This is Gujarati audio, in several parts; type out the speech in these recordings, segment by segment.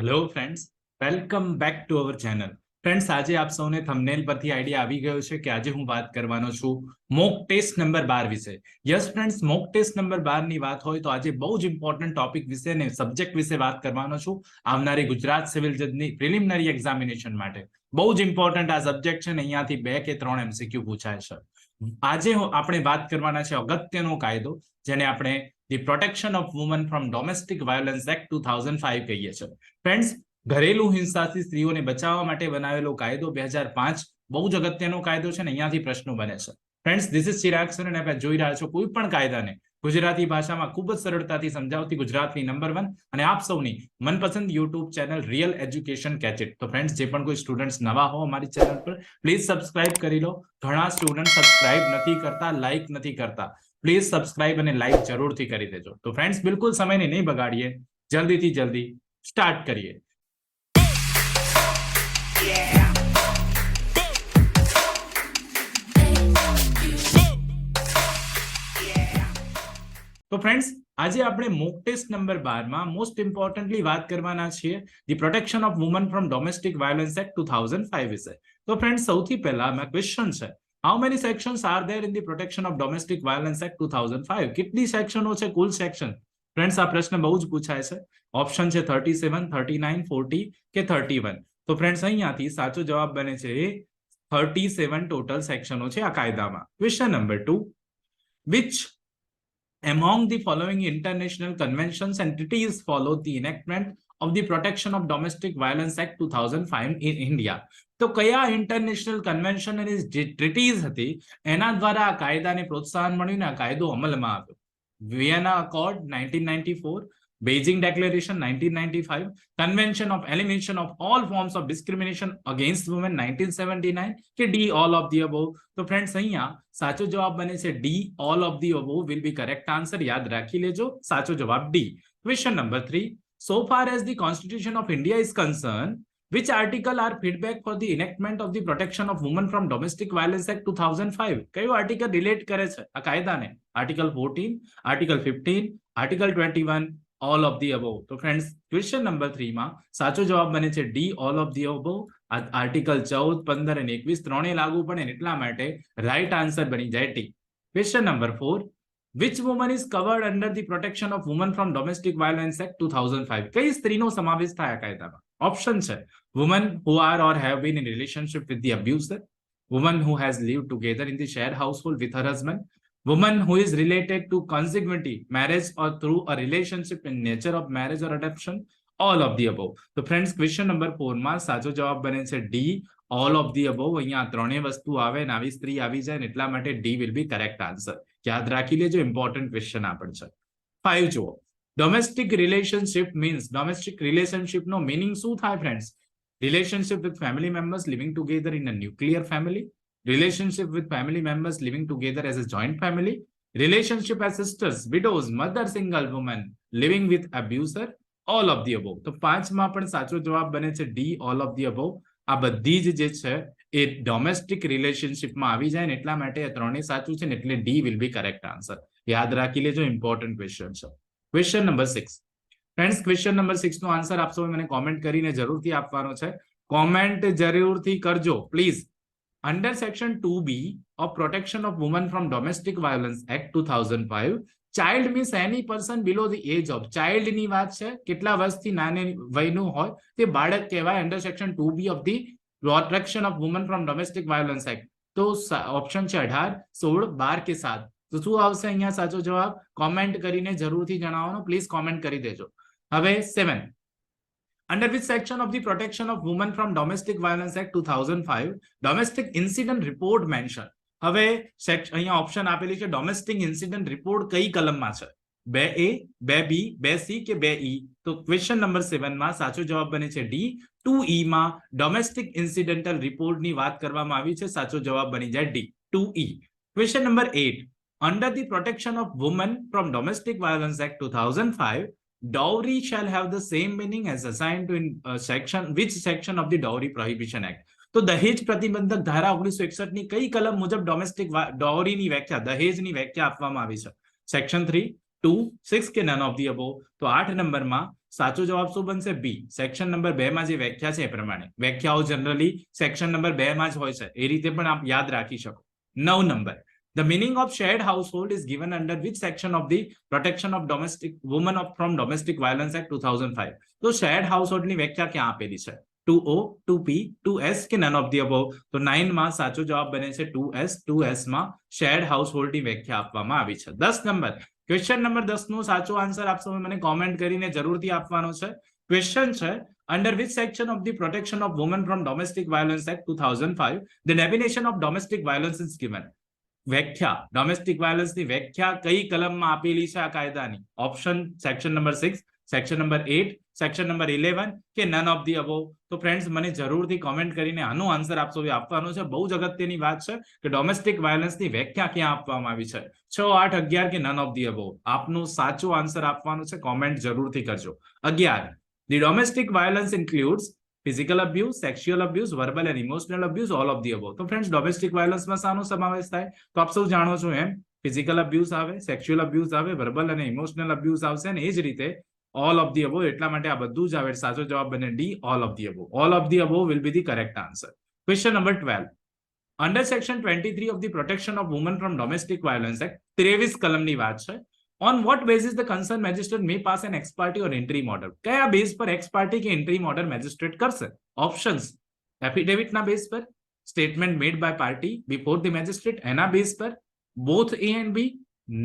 Hello friends, welcome back to our channel. Friends, આજે આપ સૌને થંબનેલ પરથી આઈડિયા આવી ગયો છે કે આજે હું વાત કરવાનો છું મોક ટેસ્ટ નંબર 12 વિશે. Yes friends, mock test number 12 ની વાત હોય તો આજે બહુ જ ઇમ્પોર્ટન્ટ ટોપિક વિશે ને સબ્જેક્ટ વિશે વાત કરવાનો છું આવનારી ગુજરાત સિવિલ જજની પ્રિલિમિનરી એક્ઝામિનેશન માટે. બહુ જ ઇમ્પોર્ટન્ટ આ સબ્જેક્ટ છે ને અહીંયાથી 2 કે 3 MCQ પૂછાય છે. આજે આપણે વાત કરવાના છે અગત્યનો કાયદો જેને આપણે the protection of woman from domestic violence act 2005 કહીએ છીએ. ફ્રેન્ડ્સ, ઘરેલુ હિંસાથી સ્ત્રીઓને બચાવવા માટે બનાવેલો કાયદો 2005 બહુ જ અગત્યનો કાયદો છે ને અહીંયાથી પ્રશ્નો બને છે. Friends, this is Chirag sir અને આપણે જોઈ રહ્યા છો કોઈ પણ કાયદાને ગુજરાતી ભાષામાં ખૂબ જ સરળતાથી સમજાવતી ગુજરાતની નંબર 1 અને આપ સૌની મનપસંદ યુટ્યુબ ચેનલ રિયલ એજ્યુકેશન કેચિટ. તો ફ્રેન્ડ્સ, જે પણ કોઈ સ્ટુડન્ટ્સ નવા હો અમારી ચેનલ પર પ્લીઝ સબસ્ક્રાઇબ કરી લો. ઘણા સ્ટુડન્ટ સબસ્ક્રાઇબ નથી કરતા, લાઇક નથી કરતા. પ્લીઝ સબસ્ક્રાઇબ અને લાઇક જરૂરથી કરી દેજો. તો ફ્રેન્ડ્સ, બિલકુલ સમયને નહીં બગાડીએ, જલ્દીથી જલ્દી સ્ટાર્ટ કરીએ. તો ફ્રેન્ડ્સ, આજે આપણે મોક ટેસ્ટ નંબર 12 માં મોસ્ટ ઇમ્પોર્ટન્ટલી વાત કરવાના છીએ the protection of woman from domestic violence act 2005 વિશે. તો ફ્રેન્ડ્સ, સૌથી પહેલા મેં ક્વેશ્ચન છે, how many sections are there in the protection of domestic violence act 2005? કેટલી સેક્શનો છે કુલ સેક્શન? ફ્રેન્ડ્સ, આ પ્રશ્ન બહુ જ પૂછાય છે. ઓપ્શન છે 37, 39, 40 કે 31. તો ફ્રેન્ડ્સ, અહીંયાથી સાચો જવાબ બને છે 37 ટોટલ સેક્શનો છે આ કાયદામાં. Question number 2, which among the following international conventions and treaties followed the enactment of the Protection of Domestic Violence Act 2005 in India? તો કયા ઇન્ટરનેશનલ કન્વેન્શન અને ટ્રીટીઝ હતી એના દ્વારા આ કાયદાને પ્રોત્સાહન મળ્યું ને આ કાયદો અમલમાં આવ્યો? Vienna accord 1994, Beijing Declaration 1995, Convention of Elimination of All Forms of Discrimination Against Women 1979 કે D all of the above? તો ફ્રેન્ડ્સ, અહીંયા સાચો જવાબ બને છે D all of the above will be correct answer. યાદ રાખી લેજો, સાચો જવાબ D. Question number 3, so far as the Constitution of India is concerned, which article are feedback for the enactment of the Protection of Women from Domestic Violence Act 2005? કયો આર્ટિકલ રિલેટ કરે છે આ કાયદાને? Article 14, article 15, article 21, all of the above? તો ફ્રેન્ડ્સ, ક્વેશ્ચન નંબર 3 માં સાચો જવાબ બને છે D all of the above. Article 14, 15 અને 21 ત્રણે લાગુ પડે ને એટલા માટે રાઈટ આન્સર બની જાય T. Question number 4, which woman is covered under the protection of women from domestic violence act 2005? કઈ સ્ત્રીનો સમાવેશ થાય આ કાયદામાં? ઓપ્શન છે women who are or have been in relationship with the abuser, woman who has lived together in the shared household with her husband, woman who is related to consanguinity, marriage or through a relationship in nature of marriage or adoption, all of the above. તો ફ્રેન્ડ્સ, ક્વેશ્ચન નંબર 4 માં સાચો જવાબ બને છે D all of the above. અહીંયા ત્રણેય વસ્તુ આવે ને આવી સ્ત્રી આવી જાય ને એટલા માટે D will be correct answer. યાદ રાખી લેજો, ઇમ્પોર્ટન્ટ ક્વેશ્ચન આ પણ છે. 5 જુઓ, domestic relationship means domestic relationship નો મીનિંગ શું થાય friends? Relationship with family members living together in a nuclear family, relationship with family members living together as a joint family, relationship as sisters, widows, mother, single woman living with abuser, all of the above. તો 5 માં પણ સાચો જવાબ બને છે D all of the above. આ બધી જ જે છે એ ડોમેસ્ટિક રિલેશનશિપમાં આવી જાય ને એટલા માટે આ ત્રણેય સાચું છે ને એટલે D will be correct answer. યાદ રાખી લેજો, ઇમ્પોર્ટન્ટ ક્વેશ્ચન છે. Question number 6, friends, question number 6 નો આન્સર આપ સૌ મને કોમેન્ટ કરીને જરૂરથી આપવાનો છે. કોમેન્ટ જરૂરથી કરજો please. Under Section 2B of Protection of Women from Domestic Violence Act 2005, child means any person below the age of. child ની વાત છે, કેટલા વર્ષથી નાની વયનું હોય તે બાળક કહેવાય. Under Section 2B of the Protection of Women from Domestic Violence Act. તો ઓપ્શન છે 18, 16, 12 કે 7. તો શું આવશે અહીંયા સાચો જવાબ? કોમેન્ટ કરીને જરૂરથી જણાવવાનો, પ્લીઝ કોમેન્ટ કરી દેજો. હવે 7, under which section of the Protection of Women from Domestic Violence Act 2005 domestic incident report mention? હવે અહીંયા ઓપ્શન આપેલી છે ડોમેસ્ટિક ઇન્સિડન્ટ રિપોર્ટ કઈ કલમમાં છે? 2A, 2B, 2C કે 2E? તો ક્વેશ્ચન નંબર 7 માં સાચો જવાબ બને છે ડી 2E માં ડોમેસ્ટિક ઇન્સિડન્ટલ રિપોર્ટની વાત કરવામાં આવી છે. સાચો જવાબ બની જાય D 2E. Question number 8, under the Protection of Women from Domestic Violence Act 2005, dowry shall have the same meaning as assigned to in section which section of the Dowry Prohibition Act? તો દહેજ પ્રતિબંધક ધારા 1961 ની કઈ કલમ મુજબ ડોમેસ્ટિક ડોરીની વ્યાખ્યા, દહેજની વ્યાખ્યા આપવામાં આવી છે? સેક્શન 3, 2, 6 કે નન ઓફ ધી અબોવ? તો 8 નંબરમાં સાચો જવાબ શું બનશે? બી. સેક્શન નંબર 2 માં જે વ્યાખ્યા છે એ પ્રમાણે. વ્યાખ્યાઓ જનરલી સેક્શન નંબર 2 માં જ હોય છે, એ રીતે પણ આપ યાદ રાખી શકો. 9 number, the meaning of shared household is given under which section of the protection of domestic women from domestic violence act 2005? તો shared household ની વ્યાખ્યા ક્યાં આપેલી છે? 2O, 2P, 2S કે none of the above? તો 9 માં સાચો જવાબ બને છે 2S. 2S માં shared household ની વ્યાખ્યા આપવામાં આવી છે. 10 નંબર, ક્વેશ્ચન નંબર 10 નો સાચો આન્સર આપ સૌએ મને કોમેન્ટ કરીને જરૂરથી આપવાનો છે. ક્વેશ્ચન છે, under which section of the protection of women from domestic violence act 2005 the definition of domestic violence is given? વ્યાખ્યા, ડોમેસ્ટિક વાયલન્સ ની વ્યાખ્યા કઈ કલમમાં આપેલી છે આ કાયદાની? Option section number 6, section number 8, section number 11 કે નન ઓફ ધી અબોવ? તો ફ્રેન્ડ્સ મને જરૂરથી કોમેન્ટ કરીને આનો આન્સર આપ સૌએ આપવાનો છે. બહુ જ અગત્યની વાત છે કે ડોમેસ્ટિક વાયલન્સની વ્યાખ્યા ક્યાં આપવામાં આવી છે? 6, 8, 11 કે નન ઓફ ધી અબોવ? આપનો સાચો આન્સર આપવાનો છે, કોમેન્ટ જરૂરથી કરજો. 11, the domestic violence includes physical abuse, sexual abuse, verbal and emotional abuse, all of the above. તો ફ્રેન્ડ્સ ડોમેસ્ટિક વાયલન્સમાં શાનો સમાવેશ થાય? તો આપ સૌ જાણો છો એમ, ફિઝિકલ અબ્યુઝ આવે, સેક્સ્યુઅલ અબ્યુઝ આવે, વર્બલ અને ઇમોશનલ અબ્યુઝ આવશે, અને એ જ રીતે all of the above. એટલા માટે આ બધું જ આવે. સાચો જવાબ બને D, all of the above. All of the above will be the correct answer. Question number 12. Under section 23 of the protection of women from domestic violence act, 23 કલમની વાત છે. On what basis the concerned magistrate may pass an ex parte or interim order? કયા બેઝ પર ex parte કે interim order મેજિસ્ટ્રેટ કરશે? ઓપ્શન્સ, એફિડેવિટ ના બેઝ પર, statement made by party before the magistrate એના બેઝ પર, both A and B,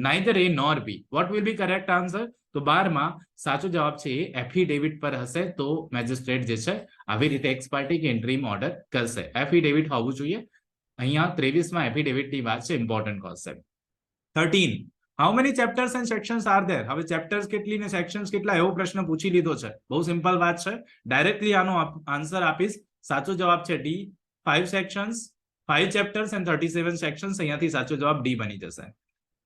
neither A nor B. What will be correct answer? તો 12 માં સાચો જવાબ છે એ એફિડેવિટ પર હશે. તો મેજિસ્ટ્રેટ જે છે આવી રીતે એક્સ પાર્ટી કે ઇન્ટરીમ ઓર્ડર કરશે. એફિડેવિટ હોવું જોઈએ. અહીંયા 23 માં એફિડેવિટની વાત છે, important concept. 13, how many chapters and sections are there? હવે ચેપ્ટર્સ કેટલી ને સેક્શન્સ કેટલા એવો પ્રશ્ન પૂછી લીધો છે. બહુ સિમ્પલ વાત છે, ડાયરેક્ટલી આનો આન્સર આપીશ. સાચો જવાબ છે D, 5 sections, 5 chapters and 37 sections. અહીંયાથી સાચો જવાબ ડી બની જશે.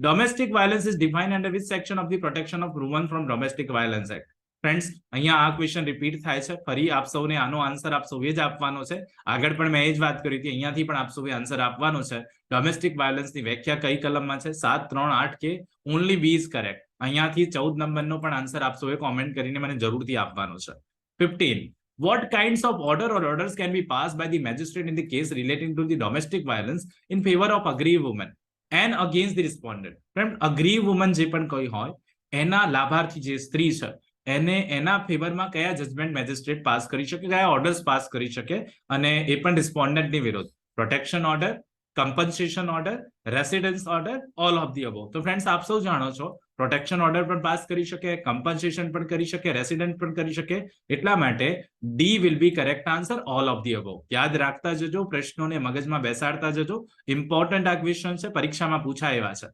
Domestic violence is defined under which section of the protection of women from domestic violence act? Friends અહીંયા આ ક્વેશ્ચન રિપીટ થાય છે. ફરી આપ સૌને આનો આન્સર આપ સૌએ જ આપવાનો છે. આગળ પણ મેં એ જ વાત કરી હતી, અહીંયાથી પણ આપ સૌએ આન્સર આપવાનો છે. ડોમેસ્ટિક વાયલન્સની વ્યાખ્યા કઈ કલમમાં છે? 7, 3, 8 કે ઓનલી બી ઇઝ કરેક્ટ? અહીંયાથી 14 નંબરનો પણ આન્સર આપ સૌએ કોમેન્ટ કરીને મને જરૂરથી આપવાનો છે. 15, what kinds of order or orders can be passed by the magistrate in the case relating to the domestic violence in favor of aggrieved women and against the respondent? Friend, aggrieved woman જે પણ કોઈ હોય, એના લાભાર્થી જે સ્ત્રી છે એને એના ફેવરમાં કયા જજમેન્ટ મેજિસ્ટ્રેટ પાસ કરી શકે, કયા ઓર્ડર્સ પાસ કરી શકે, અને એ પણ રિસ્પોન્ડન્ટની વિરુદ્ધ? Protection order, compensation order, residence order, all of the above. તો ફ્રેન્ડ્સ આપ સૌ જાણો છો પ્રોટેક્શન ઓર્ડર પણ પાસ કરી શકે, કમ્પન્સેશન પણ કરી શકે, રેસિડેન્ટ પણ કરી શકે. એટલા માટે D will be correct answer, all of the above. યાદ રાખતા જજો, પ્રશ્નોને મગજમાં બેસાડતા જજો. ઇમ્પોર્ટન્ટ આ ક્વેશ્ચન છે, પરીક્ષામાં પૂછાય એવા છે.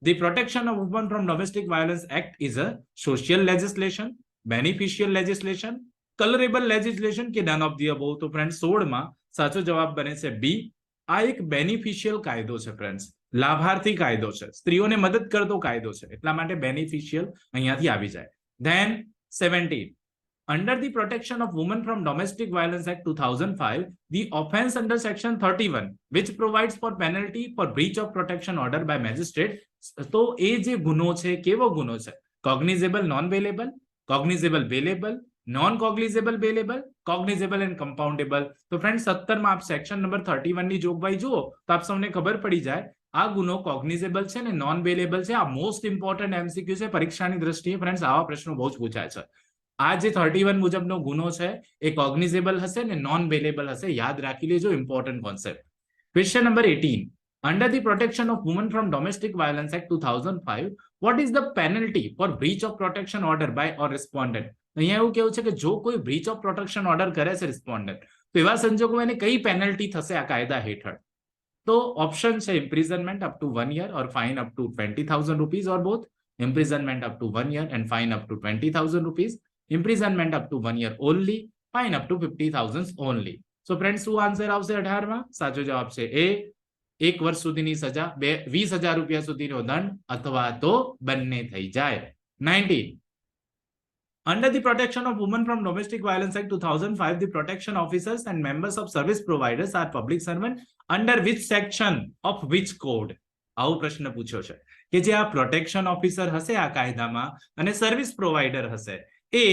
The Protection of Women from Domestic Violence Act is a social legislation, beneficial legislation, colorable legislation કે none of the above? તો ફ્રેન્ડ 16 માં સાચો જવાબ બને છે બી. આ એક બેનિફિશિયલ કાયદો છે ફ્રેન્ડ્સ, લાભાર્થી કાયદો છે, સ્ત્રીઓને મદદ કરતો કાયદો છે, એટલા માટે બેનિફિશિયલ અહીંયાથી આવી જાય. Then 17, under the Protection of Women from Domestic Violence Act 2005, the offence under section 31 which provides for penalty for breach of protection order by magistrate. તો એ જે ગુનો છે કેવો ગુનો છે? Cognizable non bailable, cognizable bailable, non cognizable bailable, cognizable and compoundable. તો ફ્રેન્ડ 17 માં આપ સેક્શન નંબર 31 ની જોગવાઈ જુઓ તો આપ સૌને ખબર પડી જાય આ ગુનો કોગ્નિઝેબલ છે ને નોન બેલેબલ છે. આ મોસ્ટ ઇમ્પોર્ટન્ટ એમસીક્યુ છે પરીક્ષાની દ્રષ્ટિએ. ફ્રેન્ડ્સ આવા પ્રશ્નો બહુ જ પૂછાય છે. આ જે 31 મુજબનો ગુનો છે એ કોગ્નિઝેબલ હશે ને નોન બેલેબલ હશે. યાદ રાખી લેજો, important concept. Question number 18, under the Protection of Women from Domestic Violence Act 2005, what is the penalty for breach of protection order by or respondent? અહીંયા એવું કેવું છે કે જો કોઈ breach of protection order કરે છે રિસ્પોન્ડન્ટ, તો એવા સંજોગોમાં એને કઈ પેનલ્ટી થશે આ કાયદા હેઠળ? તો ઓપ્શન છે imprisonment up to 1 year or fine up to 20,000 rupees or both, imprisonment up to 1 year and fine up to 20,000 rupees, imprisonment up to 1 year only, fine up to 50,000 only. So friends શું આન્સર આવશે 18 માં? સાચો જવાબ છે એ, 1 વર્ષ સુધીની સજા, 20,000 રૂપિયા સુધીનો દંડ, અથવા તો બંને થઈ જાય. 19, under the Protection of Women from Domestic Violence Act 2005, the protection officers and members of service providers are public servant under which section of which code? આવો પ્રશ્ન પૂછ્યો છે કે જે આ પ્રોટેક્શન ઓફિસર હશે આ કાયદામાં અને સર્વિસ પ્રોવાઇડર હશે એ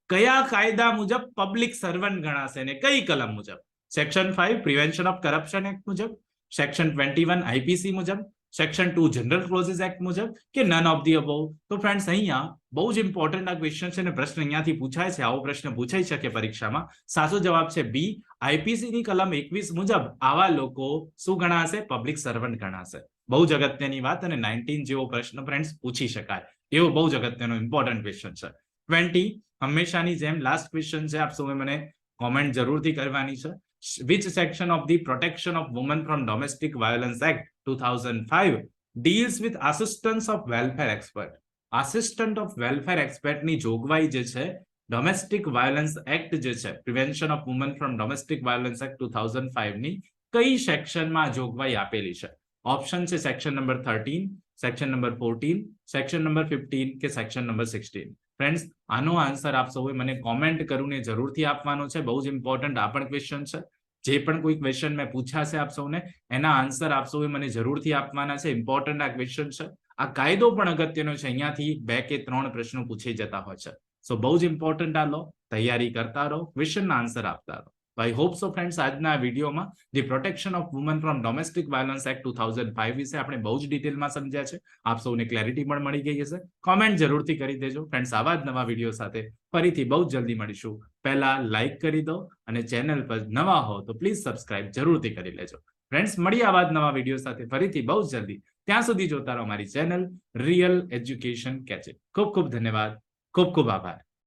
કયા કાયદા મુજબ પબ્લિક સર્વન્ટ ગણાશે ને કઈ કલમ મુજબ? Section 5 prevention of corruption act મુજબ, સેક્શન 21 આઈપીસી મુજબ, સેક્શન 2 જનરલ ક્લોઝિસ એક્ટ મુજબ, કે નન ઓફ ધી અબોવ? તો ફ્રેન્ડ્સ અહીંયા બહુ જ ઇમ્પોર્ટન્ટ આ ક્વેશ્ચન છે અને પ્રશ્ન અહીંયાથી પૂછાય છે, આવો પ્રશ્ન પૂછાઈ શકે પરીક્ષામાં. સાચો જવાબ છે બી. આઈપીસી ની કલમ 21 મુજબ આવા લોકો શું ગણાશે? પબ્લિક સર્વન્ટ ગણાશે. બહુ જ અગત્યની વાત અને 19 જેવો પ્રશ્ન ફ્રેન્ડ્સ પૂછી શકાય એવો બહુ જ અગત્યનો ઇમ્પોર્ટન્ટ ક્વેશ્ચન છે. 20 હંમેશાની જેમ લાસ્ટ ક્વેશ્ચન છે, આપ સૌએ મને કોમેન્ટ જરૂરથી કરવાની છે. Which section of the Protection of Women from Domestic Violence Act 2005 deals with assistance of welfare expert? Assistant of welfare expert ની જોગવાઈ જે છે ડોમેસ્ટિક વાયોલન્સ એક્ટ જે છે prevention of woman from domestic violence act 2005 ની કઈ સેક્શનમાં જોગવાઈ આપેલી છે? ઓપ્શન છે section number 13, section number 14, section number 15 કે સેક્શન નંબર 16. ફ્રેન્ડ્સ આનો આન્સર આપ સૌએ મને કોમેન્ટ કરીને જરૂરથી આપવાનો છે. બહુ જ ઇમ્પોર્ટન્ટ આ પણ ક્વેશ્ચન છે. જે પણ કોઈ ક્વેશ્ચન મેં પૂછ્યા છે આપ સૌને એના આન્સર આપ સૌએ મને જરૂરથી આપવાના છે. ઇમ્પોર્ટન્ટ આ ક્વેશ્ચન છે. આ કાયદો પણ અગત્યનો છે, અહીંયાથી 2 કે 3 પ્રશ્નો પૂછી જતા હોય છે. સો બહુ જ ઇમ્પોર્ટન્ટ આ લો, તૈયારી કરતા રહો, ક્વેશ્ચનના આન્સર આપતા રહો. આઈ હોપ સો ફ્રેન્ડ્સ આજના વિડીયોમાં the protection of woman from domestic violence act 2005 વિશે આપણે બહુ જ ડિટેલમાં સમજ્યા છે. આપ સૌને ક્લેરિટી પણ મળી ગઈ હશે. કોમેન્ટ જરૂરથી કરી દેજો ફ્રેન્ડ્સ. આવા જ નવા વિડીયો સાથે ફરીથી બહુ જલ્દી મળીશું. પહેલા લાઈક કરી દો અને ચેનલ પર નવા હો તો પ્લીઝ સબસ્ક્રાઇબ જરૂરથી કરી લેજો. ફ્રેન્ડ્સ મળીએ આવા જ નવા વિડીયો સાથે ફરીથી બહુ જલ્દી. ત્યાં સુધી જોતા રહો મારી ચેનલ રિયલ એજ્યુકેશન કેચેટ. ખૂબ ખૂબ ધન્યવાદ, ખૂબ ખૂબ આભાર.